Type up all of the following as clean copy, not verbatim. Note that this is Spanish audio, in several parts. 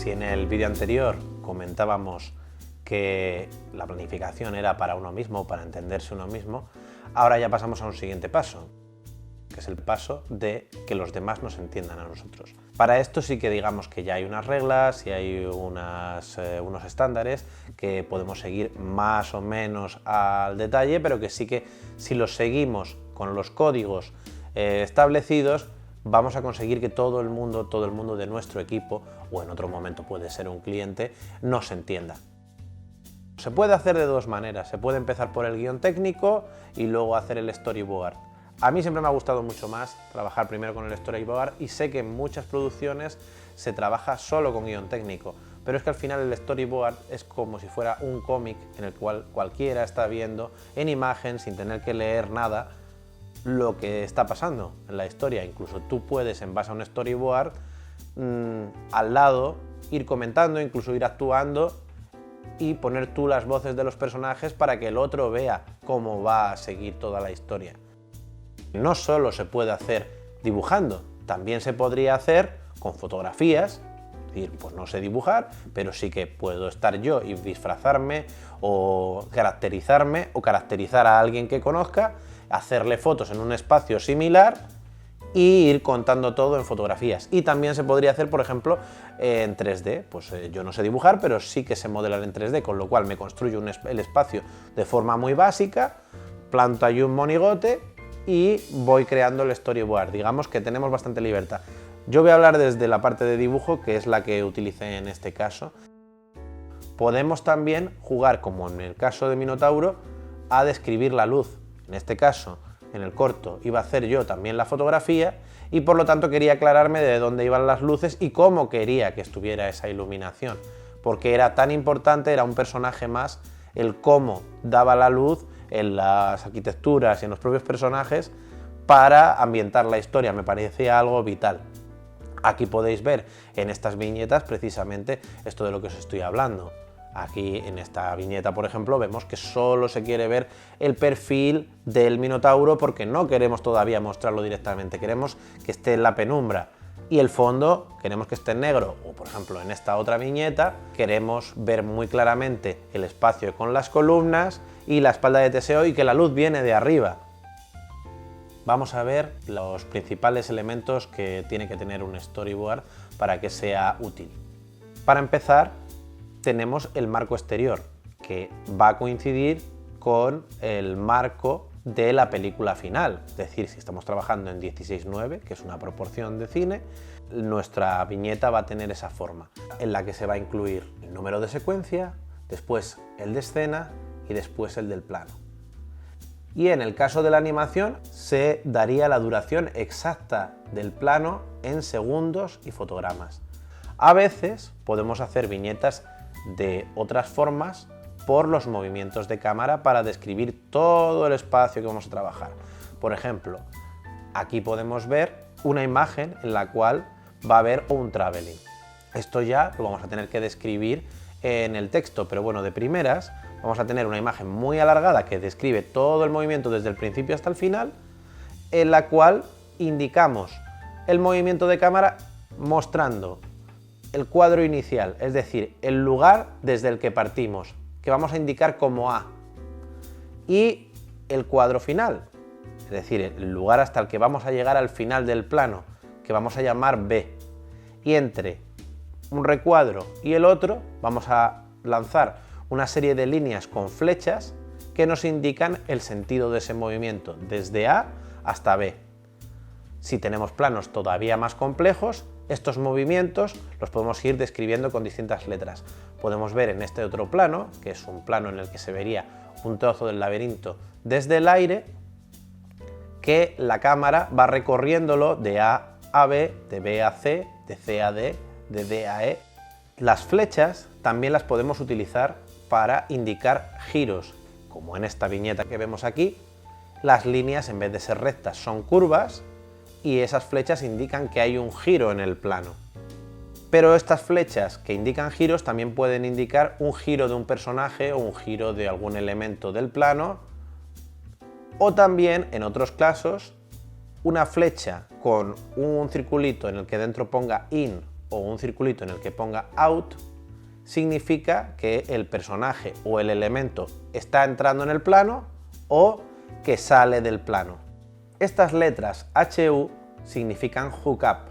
Si en el vídeo anterior comentábamos que la planificación era para uno mismo, para entenderse uno mismo, ahora ya pasamos a un siguiente paso, que es el paso de que los demás nos entiendan a nosotros. Para esto sí que digamos que ya hay unas reglas y hay unos estándares que podemos seguir más o menos al detalle, pero que sí que si los seguimos con los códigos establecidos, vamos a conseguir que todo el mundo de nuestro equipo, o en otro momento puede ser un cliente, nos entienda. Se puede hacer de dos maneras. Se puede empezar por el guión técnico y luego hacer el storyboard. A mí siempre me ha gustado mucho más trabajar primero con el storyboard y sé que en muchas producciones se trabaja solo con guión técnico, pero es que al final el storyboard es como si fuera un cómic en el cual cualquiera está viendo en imagen, sin tener que leer nada, lo que está pasando en la historia. Incluso tú puedes, en base a un storyboard, al lado ir comentando, incluso ir actuando y poner tú las voces de los personajes para que el otro vea cómo va a seguir toda la historia. No solo se puede hacer dibujando, también se podría hacer con fotografías. Es decir, pues no sé dibujar, pero sí que puedo estar yo y disfrazarme o caracterizarme o caracterizar a alguien que conozca, hacerle fotos en un espacio similar y ir contando todo en fotografías. Y también se podría hacer, por ejemplo, en 3D. Pues yo no sé dibujar, pero sí que sé modelar en 3D, con lo cual me construyo el espacio de forma muy básica, planto ahí un monigote y voy creando el storyboard. Digamos que tenemos bastante libertad. Yo voy a hablar desde la parte de dibujo, que es la que utilicé en este caso. Podemos también jugar, como en el caso de Minotauro, a describir la luz. En este caso, en el corto, iba a hacer yo también la fotografía y por lo tanto quería aclararme de dónde iban las luces y cómo quería que estuviera esa iluminación, porque era tan importante, era un personaje más, el cómo daba la luz en las arquitecturas y en los propios personajes para ambientar la historia. Me parecía algo vital. Aquí podéis ver en estas viñetas precisamente esto de lo que os estoy hablando. Aquí en esta viñeta, por ejemplo, vemos que solo se quiere ver el perfil del Minotauro porque no queremos todavía mostrarlo directamente, queremos que esté en la penumbra. Y el fondo queremos que esté en negro, o por ejemplo en esta otra viñeta queremos ver muy claramente el espacio con las columnas y la espalda de Teseo y que la luz viene de arriba. Vamos a ver los principales elementos que tiene que tener un storyboard para que sea útil. Para empezar, tenemos el marco exterior, que va a coincidir con el marco de la película final. Es decir, si estamos trabajando en 16:9, que es una proporción de cine, nuestra viñeta va a tener esa forma, en la que se va a incluir el número de secuencia, después el de escena y después el del plano. Y en el caso de la animación se daría la duración exacta del plano en segundos y fotogramas. A veces podemos hacer viñetas de otras formas por los movimientos de cámara para describir todo el espacio que vamos a trabajar. Por ejemplo, aquí podemos ver una imagen en la cual va a haber un traveling. Esto ya lo vamos a tener que describir en el texto, pero bueno, de primeras vamos a tener una imagen muy alargada que describe todo el movimiento desde el principio hasta el final, en la cual indicamos el movimiento de cámara mostrando el cuadro inicial, es decir, el lugar desde el que partimos, que vamos a indicar como A, y el cuadro final, es decir, el lugar hasta el que vamos a llegar al final del plano, que vamos a llamar B. Y entre un recuadro y el otro vamos a lanzar una serie de líneas con flechas que nos indican el sentido de ese movimiento, desde A hasta B. Si tenemos planos todavía más complejos, estos movimientos los podemos ir describiendo con distintas letras. Podemos ver en este otro plano, que es un plano en el que se vería un trozo del laberinto desde el aire, que la cámara va recorriéndolo de A a B, de B a C, de C a D, de D a E. Las flechas también las podemos utilizar para indicar giros, como en esta viñeta que vemos aquí. Las líneas, en vez de ser rectas, son curvas y esas flechas indican que hay un giro en el plano. Pero estas flechas que indican giros también pueden indicar un giro de un personaje o un giro de algún elemento del plano, o también, en otros casos, una flecha con un circulito en el que dentro ponga in o un circulito en el que ponga out, significa que el personaje o el elemento está entrando en el plano o que sale del plano. Estas letras HU significan hookup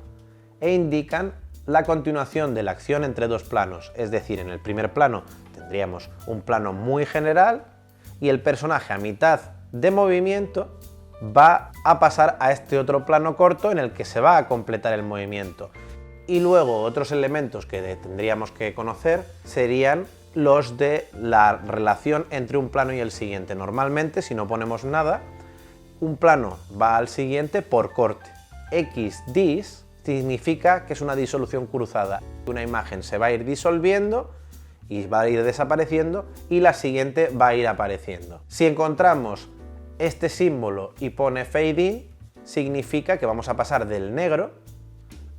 e indican la continuación de la acción entre dos planos, es decir, en el primer plano tendríamos un plano muy general y el personaje a mitad de movimiento va a pasar a este otro plano corto en el que se va a completar el movimiento. Y luego otros elementos que tendríamos que conocer serían los de la relación entre un plano y el siguiente. Normalmente, si no ponemos nada, un plano va al siguiente por corte. XDis significa que es una disolución cruzada. Una imagen se va a ir disolviendo y va a ir desapareciendo y la siguiente va a ir apareciendo. Si encontramos este símbolo y pone fade in, significa que vamos a pasar del negro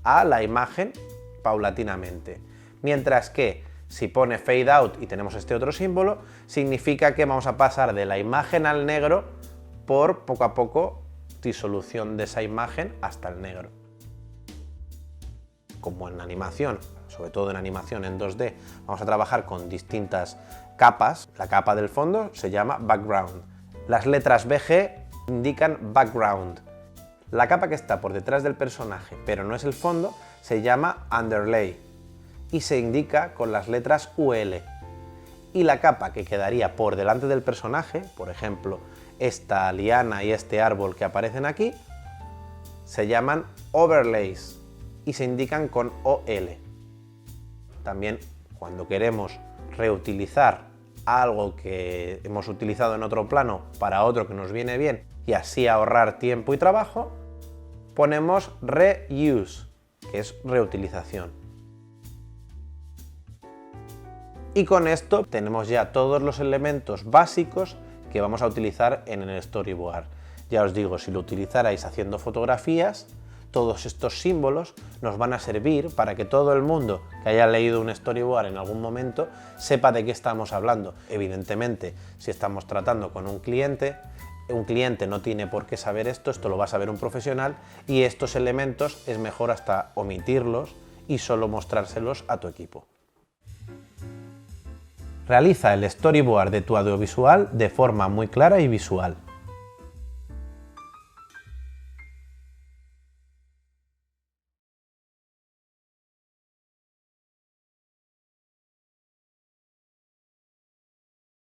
a la imagen paulatinamente. Mientras que si pone fade out y tenemos este otro símbolo, significa que vamos a pasar de la imagen al negro por poco a poco disolución de esa imagen hasta el negro. Como en animación, sobre todo en animación en 2D, vamos a trabajar con distintas capas. La capa del fondo se llama background. Las letras BG indican background. La capa que está por detrás del personaje, pero no es el fondo, se llama underlay y se indica con las letras UL. Y la capa que quedaría por delante del personaje, por ejemplo, esta liana y este árbol que aparecen aquí, se llaman overlays y se indican con OL. También cuando queremos reutilizar algo que hemos utilizado en otro plano para otro que nos viene bien y así ahorrar tiempo y trabajo, ponemos reuse, que es reutilización. Y con esto tenemos ya todos los elementos básicos que vamos a utilizar en el storyboard. Ya os digo, si lo utilizarais haciendo fotografías, todos estos símbolos nos van a servir para que todo el mundo que haya leído un storyboard en algún momento sepa de qué estamos hablando. Evidentemente, si estamos tratando con un cliente no tiene por qué saber esto lo va a saber un profesional y estos elementos es mejor hasta omitirlos y solo mostrárselos a tu equipo. Realiza el storyboard de tu audiovisual de forma muy clara y visual.